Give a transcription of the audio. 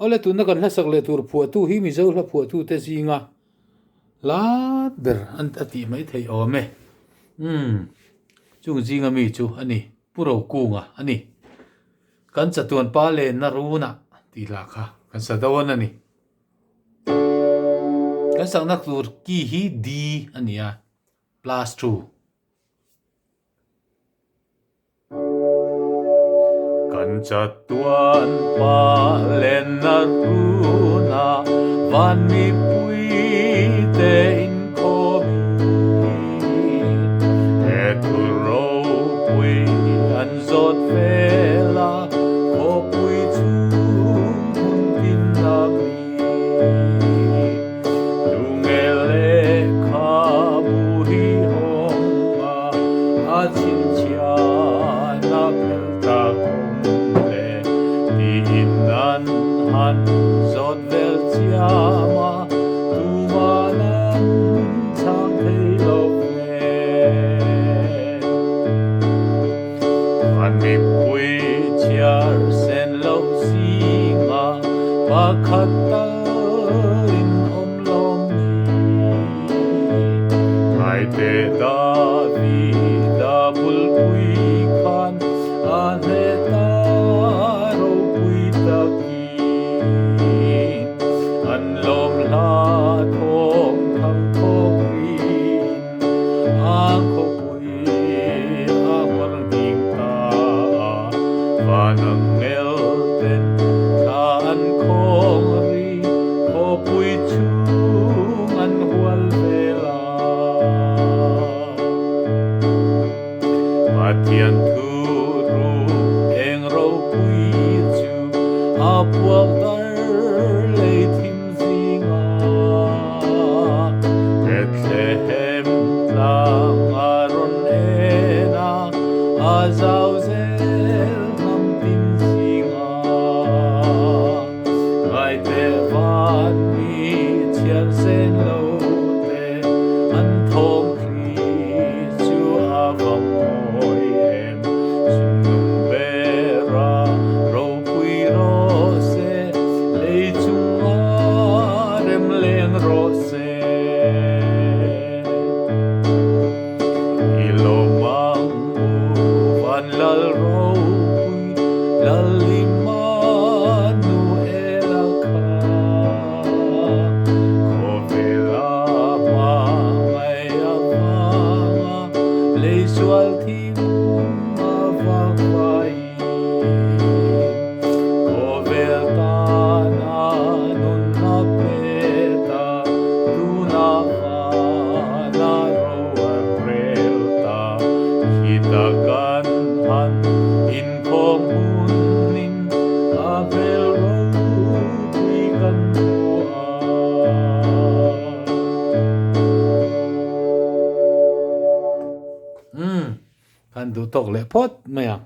ole tu na kan la sak le tur phu tu hi mi zo la phu tu te zinga la ber an ati mai thei ome chung zinga mi chu ani puro kunga ani kan chatuan pa le na runa ti la kha kan sa dawan ani kan sang nak tur ki hi d ania plus 2 kan chatuan pa le na runa van mi pui te in zot vela ko pui chung tin na mi dungele kha bu hi honga a chin chia na pel ta kong le ti in nan han zot vel chia ma tu ma nan chang thei lo mi pui chiar sen lo singa pakhata in om lom mai te da vi da bul pui khan ane ta ro pui ta ki an lom la thong thang thong rin ang ko Vanang elten kaan kong ri ko pui chung an hual vela Patian turu eng ro pui chu apual dar le tim zinga Bethlehem lang aron ena azau van mi chiar sen lo te an thong khi chu avang moi em sun nung bera ro pui ro se le chung a rem leng ro se ilo mang van lal ro pui lal lima sual thim ma vai ko vel ta na nun na peta tu na na ro rel ta kita kan han in kong hunin a vel ro pi kan kan du tok le pot maya